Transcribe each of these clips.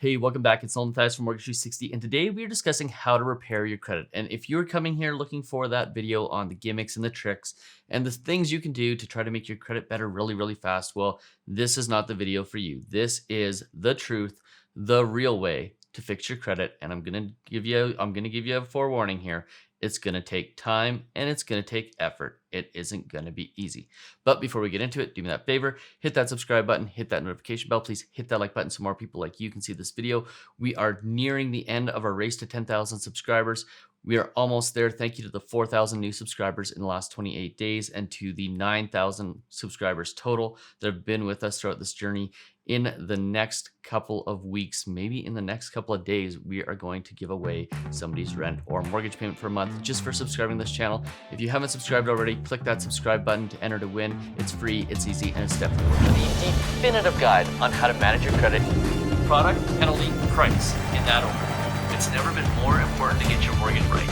Hey, welcome back. It's Mathias from Mortgage 360, and today we are discussing how to repair your credit. And if you're coming here looking for that video on the gimmicks and the tricks and the things you can do to try to make your credit better really, really fast, well, this is not the video for you. This is the truth, the real way to fix your credit. And I'm gonna give you a forewarning here. It's gonna take time and it's gonna take effort. It isn't gonna be easy. But before we get into it, do me that favor, hit that subscribe button, hit that notification bell, please hit that like button so more people like you can see this video. We are nearing the end of our race to 10,000 subscribers. We are almost there. Thank you to the 4,000 new subscribers in the last 28 days and to the 9,000 subscribers total that have been with us throughout this journey. In the next couple of weeks, maybe in the next couple of days, we are going to give away somebody's rent or mortgage payment for a month just for subscribing to this channel. If you haven't subscribed already, click that subscribe button to enter to win. It's free, it's easy, and it's definitely worth it. The definitive guide on how to manage your credit. Product, penalty, price, in that order. It's never been more important to get your mortgage right.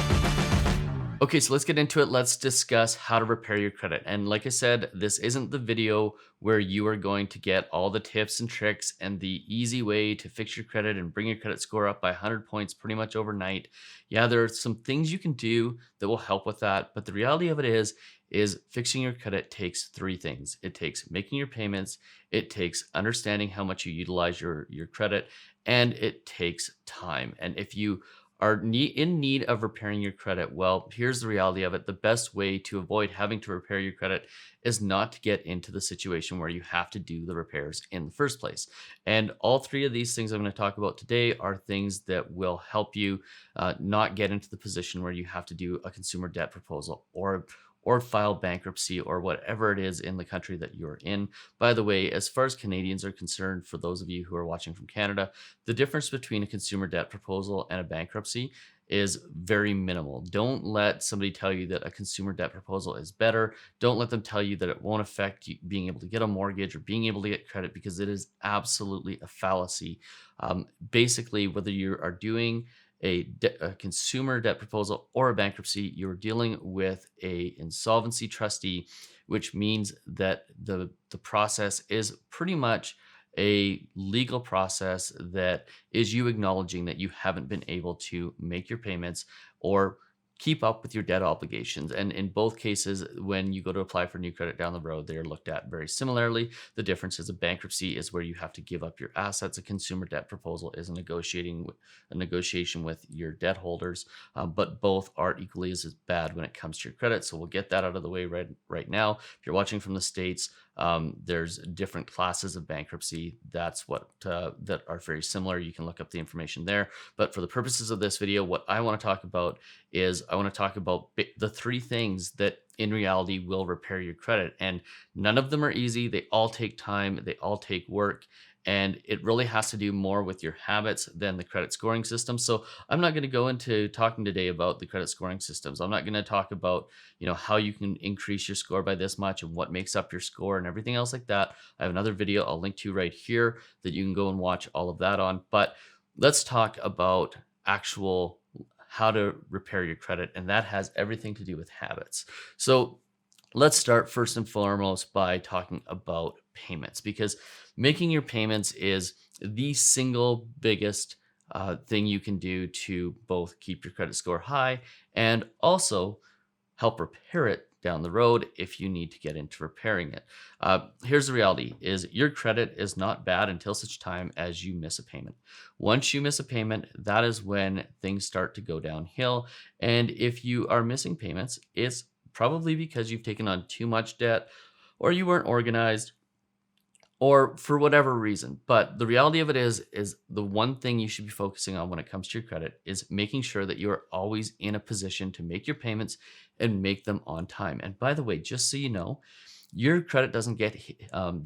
Okay, so let's get into it. Let's discuss how to repair your credit. And like I said, this isn't the video where you are going to get all the tips and tricks and the easy way to fix your credit and bring your credit score up by 100 points pretty much overnight. Yeah, there are some things you can do that will help with that. But the reality of it is fixing your credit takes three things. It takes making your payments, it takes understanding how much you utilize your credit, and it takes time. And if you are in need of repairing your credit, well, here's the reality of it. The best way to avoid having to repair your credit is not to get into the situation where you have to do the repairs in the first place. And all three of these things I'm going to talk about today are things that will help you not get into the position where you have to do a consumer debt proposal or file bankruptcy or whatever it is in the country that you're in. By the way, as far as Canadians are concerned, for those of you who are watching from Canada, the difference between a consumer debt proposal and a bankruptcy is very minimal. Don't let somebody tell you that a consumer debt proposal is better. Don't let them tell you that it won't affect you being able to get a mortgage or being able to get credit, because it is absolutely a fallacy. Basically, whether you are doing a consumer debt proposal or a bankruptcy, you're dealing with a insolvency trustee, which means that the process is pretty much a legal process that is you acknowledging that you haven't been able to make your payments or keep up with your debt obligations. And in both cases, when you go to apply for new credit down the road, they are looked at very similarly. The difference is a bankruptcy is where you have to give up your assets. A consumer debt proposal is a negotiation with your debt holders, but both are equally as bad when it comes to your credit. So we'll get that out of the way right now. If you're watching from the States, there's different classes of bankruptcy. That's what that are very similar. You can look up the information there. But for the purposes of this video, what I want to talk about is I want to talk about the three things that in reality will repair your credit. And none of them are easy. They all take time. They all take work. And it really has to do more with your habits than the credit scoring system. So I'm not going to go into talking today about the credit scoring systems. I'm not going to talk about, how you can increase your score by this much and what makes up your score and everything else like that. I have another video I'll link to right here that you can go and watch all of that on. But let's talk about actual how to repair your credit. And that has everything to do with habits. So let's start first and foremost by talking about payments, because making your payments is the single biggest thing you can do to both keep your credit score high and also help repair it down the road if you need to get into repairing it. Here's the reality is your credit is not bad until such time as you miss a payment. Once you miss a payment, that is when things start to go downhill. And if you are missing payments, it's probably because you've taken on too much debt or you weren't organized or for whatever reason. But the reality of it is the one thing you should be focusing on when it comes to your credit is making sure that you are always in a position to make your payments and make them on time. And by the way, just so you know, your credit doesn't get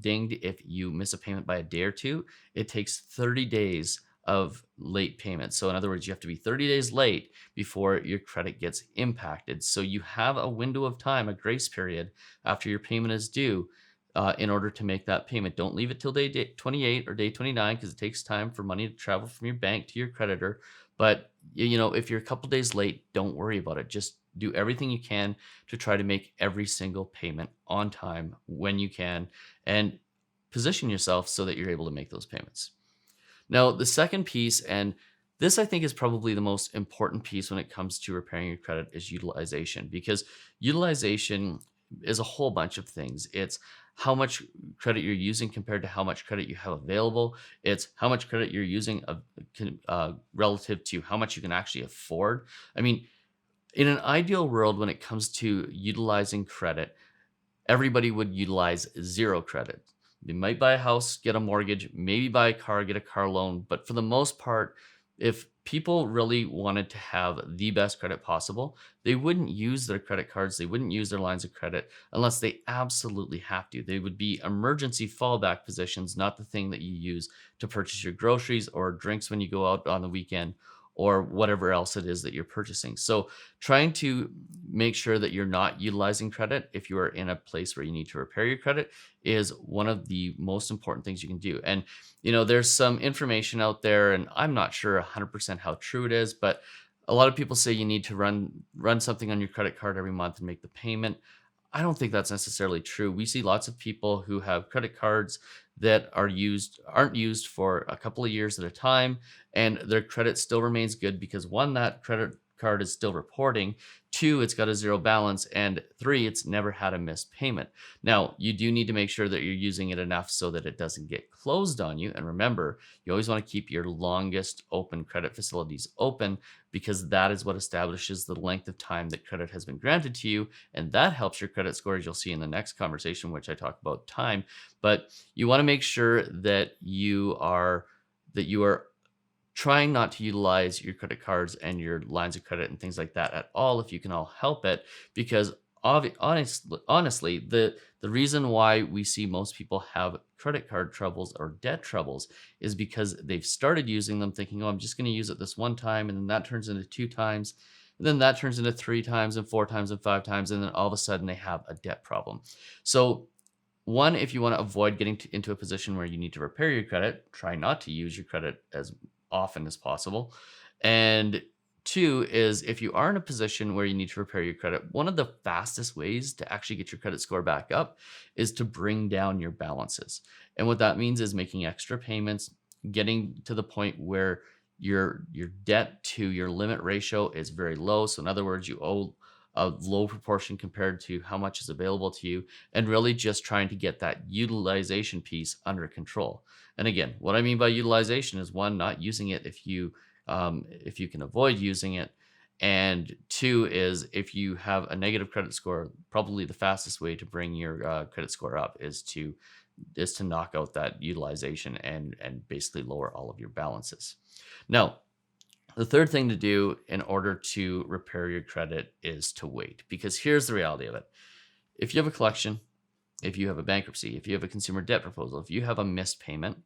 dinged if you miss a payment by a day or two. It takes 30 days of late payments. So in other words, you have to be 30 days late before your credit gets impacted. So you have a window of time, a grace period after your payment is due in order to make that payment. Don't leave it till day 28 or day 29 because it takes time for money to travel from your bank to your creditor. But if you're a couple days late, don't worry about it. Just do everything you can to try to make every single payment on time when you can and position yourself so that you're able to make those payments. Now, the second piece, and this I think is probably the most important piece when it comes to repairing your credit, is utilization, because utilization is a whole bunch of things. It's how much credit you're using compared to how much credit you have available. It's how much credit you're using relative to how much you can actually afford. I mean, in an ideal world, when it comes to utilizing credit, everybody would utilize zero credit. They might buy a house, get a mortgage, maybe buy a car, get a car loan. But for the most part, if people really wanted to have the best credit possible, they wouldn't use their credit cards, they wouldn't use their lines of credit unless they absolutely have to. They would be emergency fallback positions, not the thing that you use to purchase your groceries or drinks when you go out on the weekend or whatever else it is that you're purchasing. So trying to make sure that you're not utilizing credit if you are in a place where you need to repair your credit is one of the most important things you can do. And there's some information out there, and I'm not sure 100% how true it is, but a lot of people say you need to run something on your credit card every month and make the payment. I don't think that's necessarily true. We see lots of people who have credit cards that aren't used for a couple of years at a time, and their credit still remains good because one, that credit card is still reporting, two, it's got a zero balance, and three, it's never had a missed payment. Now, you do need to make sure that you're using it enough so that it doesn't get closed on you. And remember, you always want to keep your longest open credit facilities open, because that is what establishes the length of time that credit has been granted to you. And that helps your credit score, as you'll see in the next conversation, which I talk about time. But you want to make sure that you are trying not to utilize your credit cards and your lines of credit and things like that at all if you can all help it, because honestly, the reason why we see most people have credit card troubles or debt troubles is because they've started using them thinking, oh, I'm just going to use it this one time, and then that turns into two times, and then that turns into three times and four times and five times, and then all of a sudden they have a debt problem. So one, if you want to avoid getting into a position where you need to repair your credit, try not to use your credit as often as possible. And two is, if you are in a position where you need to repair your credit, one of the fastest ways to actually get your credit score back up is to bring down your balances. And what that means is making extra payments, getting to the point where your debt to your limit ratio is very low. So in other words, you owe a low proportion compared to how much is available to you, and really just trying to get that utilization piece under control. And again, what I mean by utilization is, one, not using it if you can avoid using it, and two is, if you have a negative credit score, probably the fastest way to bring your credit score up is to knock out that utilization and basically lower all of your balances. Now, the third thing to do in order to repair your credit is to wait, because here's the reality of it. If you have a collection, if you have a bankruptcy, if you have a consumer debt proposal, if you have a missed payment,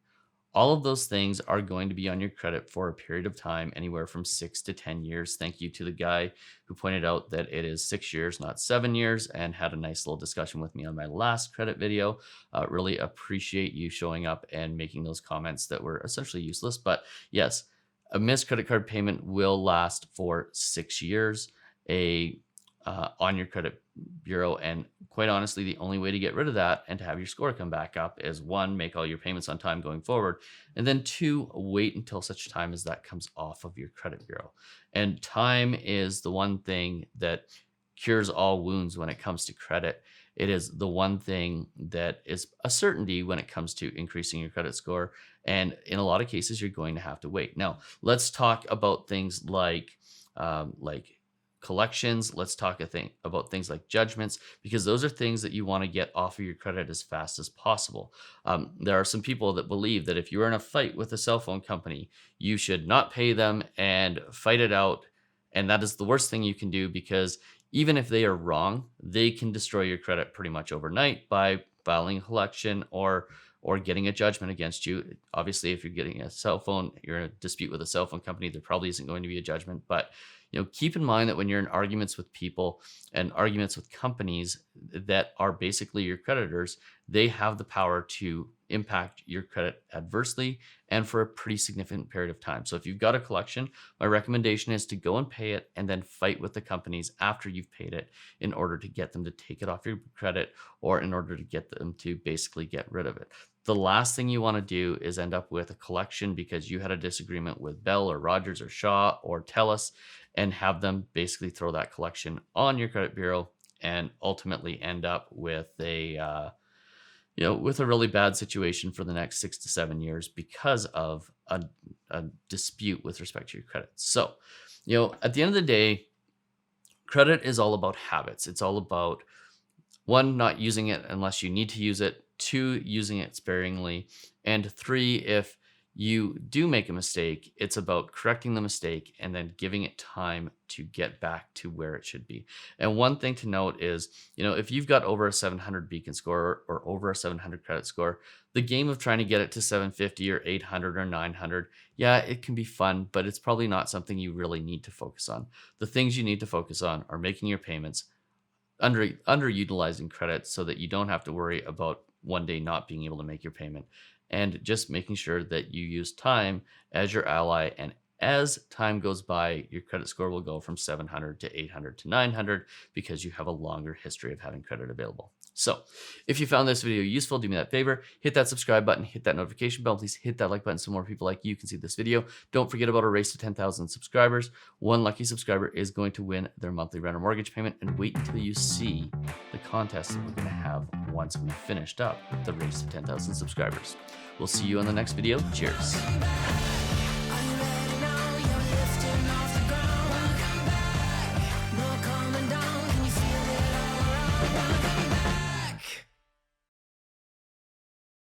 all of those things are going to be on your credit for a period of time, anywhere from 6 to 10 years. Thank you to the guy who pointed out that it is 6 years, not 7 years, and had a nice little discussion with me on my last credit video. Really appreciate you showing up and making those comments that were essentially useless. But yes, a missed credit card payment will last for 6 years on your credit bureau. And quite honestly, the only way to get rid of that and to have your score come back up is, one, make all your payments on time going forward, and then two, wait until such time as that comes off of your credit bureau. And time is the one thing that cures all wounds when it comes to credit. It is the one thing that is a certainty when it comes to increasing your credit score. And in a lot of cases, you're going to have to wait. Now, let's talk about things like collections. Let's talk about things like judgments, because those are things that you want to get off of your credit as fast as possible. There are some people that believe that if you're in a fight with a cell phone company, you should not pay them and fight it out. And that is the worst thing you can do, because even if they are wrong, they can destroy your credit pretty much overnight by filing a collection or getting a judgment against you. Obviously, if you're getting a cell phone, you're in a dispute with a cell phone company, there probably isn't going to be a judgment. But keep in mind that when you're in arguments with people and arguments with companies that are basically your creditors, they have the power to impact your credit adversely and for a pretty significant period of time. So if you've got a collection, my recommendation is to go and pay it and then fight with the companies after you've paid it in order to get them to take it off your credit, or in order to get them to basically get rid of it. The last thing you want to do is end up with a collection because you had a disagreement with Bell or Rogers or Shaw or TELUS, and have them basically throw that collection on your credit bureau and ultimately end up with with a really bad situation for the next 6 to 7 years because of a dispute with respect to your credit. So, at the end of the day, credit is all about habits. It's all about, one, not using it unless you need to use it, two, using it sparingly, and three, if you do make a mistake, it's about correcting the mistake and then giving it time to get back to where it should be. And one thing to note is, if you've got over a 700 beacon score or over a 700 credit score, the game of trying to get it to 750 or 800 or 900, yeah, it can be fun, but it's probably not something you really need to focus on. The things you need to focus on are making your payments, underutilizing credit so that you don't have to worry about one day not being able to make your payment, and just making sure that you use time as your ally. And as time goes by, your credit score will go from 700 to 800 to 900 because you have a longer history of having credit available. So if you found this video useful, do me that favor, hit that subscribe button, hit that notification bell, please hit that like button so more people like you can see this video. Don't forget about our race to 10,000 subscribers. One lucky subscriber is going to win their monthly rent or mortgage payment, and wait until you see the contest that we're going to have once we've finished up the race to 10,000 subscribers. We'll see you on the next video. Cheers.